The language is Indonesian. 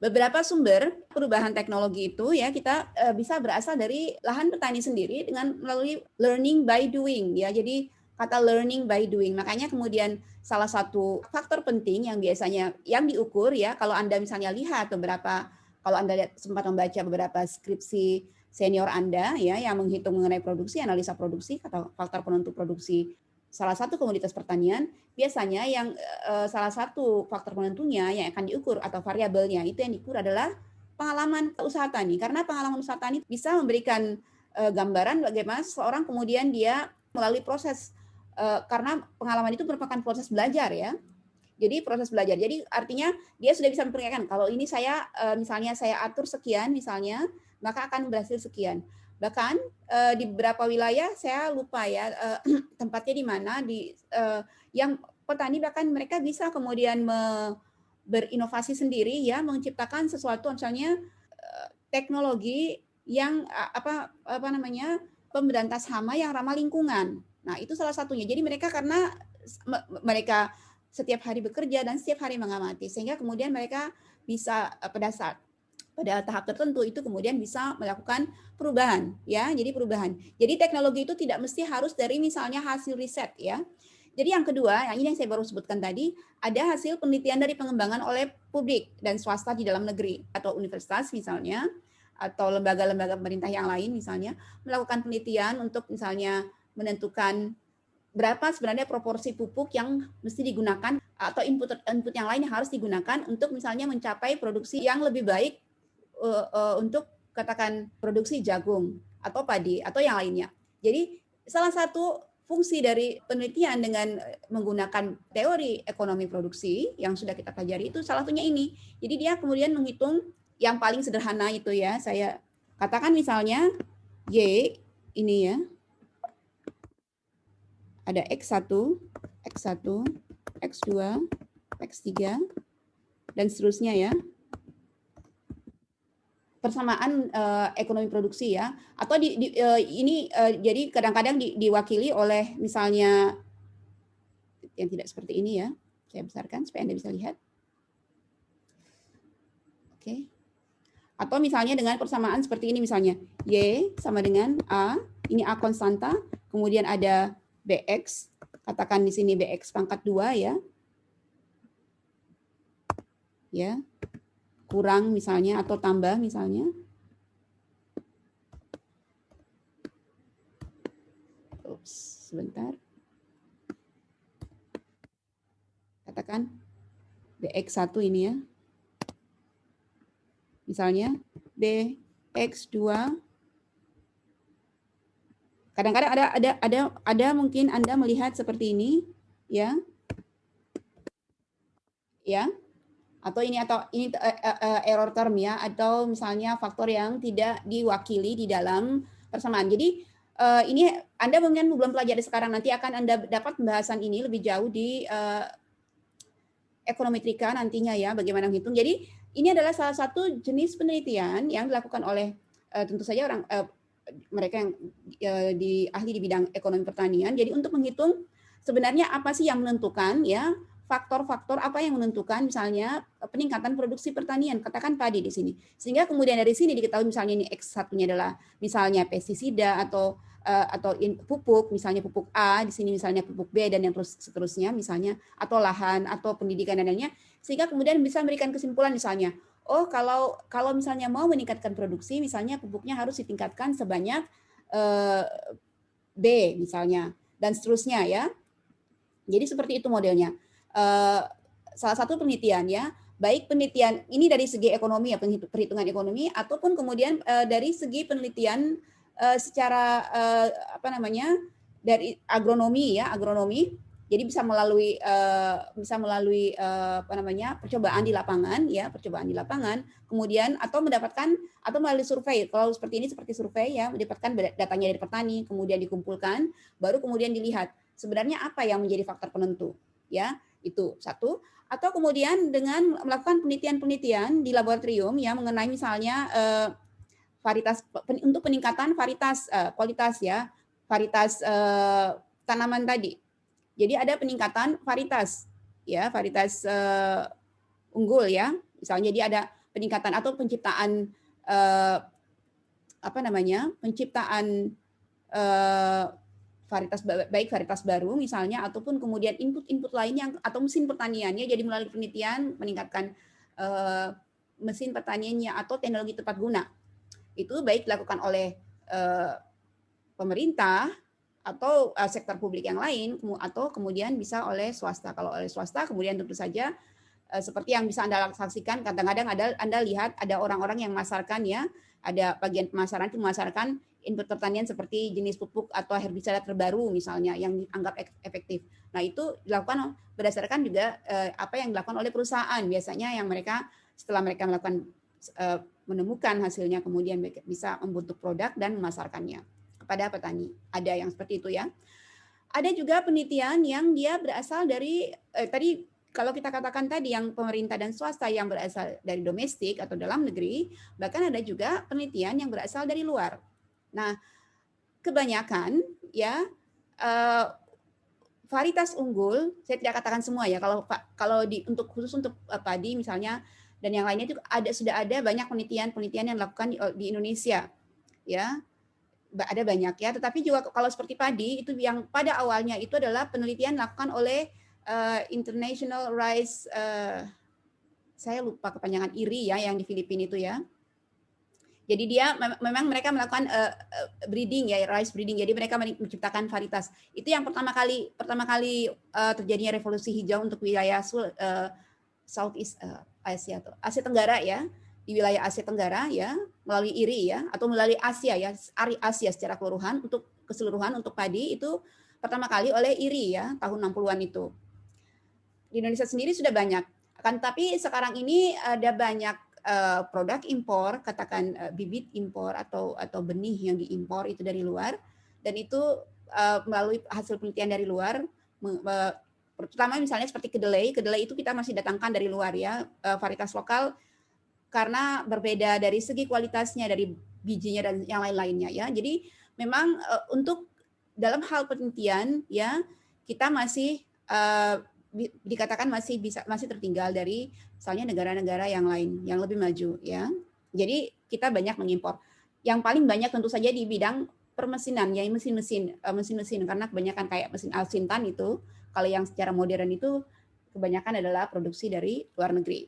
beberapa sumber perubahan teknologi itu ya kita bisa berasal dari lahan petani sendiri dengan melalui learning by doing ya. Jadi kata learning by doing. Makanya kemudian salah satu faktor penting yang biasanya yang diukur ya kalau Anda misalnya lihat beberapa kalau Anda sempat membaca beberapa skripsi senior Anda ya yang menghitung mengenai produksi, analisa produksi atau faktor penentu produksi salah satu komoditas pertanian, biasanya yang salah satu faktor penentunya yang akan diukur atau variabelnya itu yang diukur adalah pengalaman usaha tani. Karena pengalaman usaha tani bisa memberikan gambaran bagaimana seseorang kemudian dia melalui proses karena pengalaman itu merupakan proses belajar ya. Jadi proses belajar. Jadi artinya dia sudah bisa memperkirakan kalau ini saya misalnya saya atur sekian misalnya, maka akan berhasil sekian. Bahkan di beberapa wilayah saya lupa ya tempatnya di mana yang petani bahkan mereka bisa kemudian berinovasi sendiri ya menciptakan sesuatu misalnya teknologi yang apa namanya pemberantas hama yang ramah lingkungan. Nah, itu salah satunya. Jadi mereka karena mereka setiap hari bekerja dan setiap hari mengamati sehingga kemudian mereka bisa pada tahap tertentu itu kemudian bisa melakukan perubahan ya. Jadi perubahan. Jadi teknologi itu tidak mesti harus dari misalnya hasil riset ya. Jadi yang kedua, yang ini yang saya baru sebutkan tadi, ada hasil penelitian dari pengembangan oleh publik dan swasta di dalam negeri atau universitas misalnya atau lembaga-lembaga pemerintah yang lain misalnya melakukan penelitian untuk misalnya menentukan berapa sebenarnya proporsi pupuk yang mesti digunakan atau input yang lain yang harus digunakan untuk misalnya mencapai produksi yang lebih baik untuk katakan produksi jagung atau padi atau yang lainnya. Jadi salah satu fungsi dari penelitian dengan menggunakan teori ekonomi produksi yang sudah kita pelajari itu salah satunya ini. Jadi dia kemudian menghitung yang paling sederhana itu ya, saya katakan misalnya Y ini ya. Ada X1, X1, X2, X3 dan seterusnya ya. Persamaan ekonomi produksi ya, atau ini jadi kadang-kadang diwakili oleh misalnya yang tidak seperti ini ya, saya besarkan supaya Anda bisa lihat. Oke. Atau misalnya dengan persamaan seperti ini misalnya, Y sama dengan A, ini A konstanta, kemudian ada BX, katakan di sini BX pangkat 2 ya. Ya. Kurang misalnya atau tambah misalnya. Ups, sebentar. Katakan BX1 ini ya. Misalnya BX2. Kadang-kadang ada mungkin Anda melihat seperti ini ya. Ya. Atau ini error term ya, atau misalnya faktor yang tidak diwakili di dalam persamaan. Jadi ini Anda mungkin belum pelajari sekarang, nanti akan Anda dapat pembahasan ini lebih jauh di ekonometrika nantinya ya, bagaimana menghitung. Jadi ini adalah salah satu jenis penelitian yang dilakukan oleh tentu saja mereka yang ahli di bidang ekonomi pertanian. Jadi untuk menghitung sebenarnya apa sih yang menentukan ya, faktor-faktor apa yang menentukan misalnya peningkatan produksi pertanian, katakan padi di sini. Sehingga kemudian dari sini diketahui misalnya ini X1-nya adalah misalnya pestisida atau pupuk, misalnya pupuk A, di sini misalnya pupuk B dan yang terus seterusnya misalnya, atau lahan atau pendidikan dan lainnya, sehingga kemudian bisa memberikan kesimpulan misalnya, oh kalau misalnya mau meningkatkan produksi, misalnya pupuknya harus ditingkatkan sebanyak B misalnya dan seterusnya ya. Jadi seperti itu modelnya. Salah satu penelitian ya, baik penelitian ini dari segi ekonomi ya, perhitungan ekonomi, ataupun kemudian dari segi penelitian secara dari agronomi ya, agronomi. Jadi bisa melalui percobaan di lapangan, kemudian atau mendapatkan atau melalui survei. Kalau seperti ini seperti survei ya, mendapatkan datanya dari petani, kemudian dikumpulkan, baru kemudian dilihat sebenarnya apa yang menjadi faktor penentu ya, itu satu. Atau kemudian dengan melakukan penelitian di laboratorium ya mengenai misalnya varietas untuk peningkatan kualitas ya, varietas tanaman tadi. Jadi ada peningkatan varietas ya, varietas unggul ya. Misalnya dia ada peningkatan atau penciptaan penciptaan varietas baru misalnya, ataupun kemudian input lainnya atau mesin pertaniannya, jadi melalui penelitian meningkatkan mesin pertaniannya atau teknologi tepat guna. Itu baik dilakukan oleh pemerintah atau sektor publik yang lain, atau kemudian bisa oleh swasta. Kalau oleh swasta kemudian tentu saja seperti yang bisa Anda saksikan, kadang-kadang Anda lihat ada orang-orang yang memasarkan ya, ada bagian pemasaran itu memasarkan input pertanian seperti jenis pupuk atau herbisida terbaru misalnya yang dianggap efektif. Nah, itu dilakukan berdasarkan juga apa yang dilakukan oleh perusahaan. Biasanya yang mereka setelah mereka melakukan menemukan hasilnya kemudian bisa membentuk produk dan memasarkannya kepada petani. Ada yang seperti itu ya. Ada juga penelitian yang dia berasal dari tadi kalau kita katakan tadi yang pemerintah dan swasta yang berasal dari domestik atau dalam negeri, bahkan ada juga penelitian yang berasal dari luar. Nah, kebanyakan ya varietas unggul, saya tidak katakan semua ya, kalau khusus untuk padi misalnya dan yang lainnya itu sudah ada banyak penelitian yang dilakukan di Indonesia ya. Ada banyak ya, tetapi juga kalau seperti padi itu yang pada awalnya itu adalah penelitian dilakukan oleh International Rice, saya lupa kepanjangan IRI ya, yang di Filipina itu ya. Jadi dia memang mereka melakukan breeding ya, rice breeding. Jadi mereka menciptakan varietas. Itu yang pertama kali terjadinya revolusi hijau untuk wilayah Southeast Asia atau Asia Tenggara ya, di wilayah Asia Tenggara ya, melalui IRI ya, atau melalui Asia ya, Asia secara keseluruhan untuk padi itu pertama kali oleh IRI ya, tahun 60-an itu. Di Indonesia sendiri sudah banyak. Tapi sekarang ini ada banyak produk impor, katakan bibit impor atau benih yang diimpor itu dari luar, dan itu melalui hasil penelitian dari luar, terutama misalnya seperti kedelai itu kita masih datangkan dari luar ya, varietas lokal karena berbeda dari segi kualitasnya, dari bijinya dan yang lain-lainnya ya. Jadi memang untuk dalam hal penelitian ya kita masih dikatakan masih tertinggal dari misalnya negara-negara yang lain yang lebih maju ya. Jadi kita banyak mengimpor. Yang paling banyak tentu saja di bidang permesinan ya, mesin-mesin karena kebanyakan kayak mesin Alsintan itu, kalau yang secara modern itu kebanyakan adalah produksi dari luar negeri.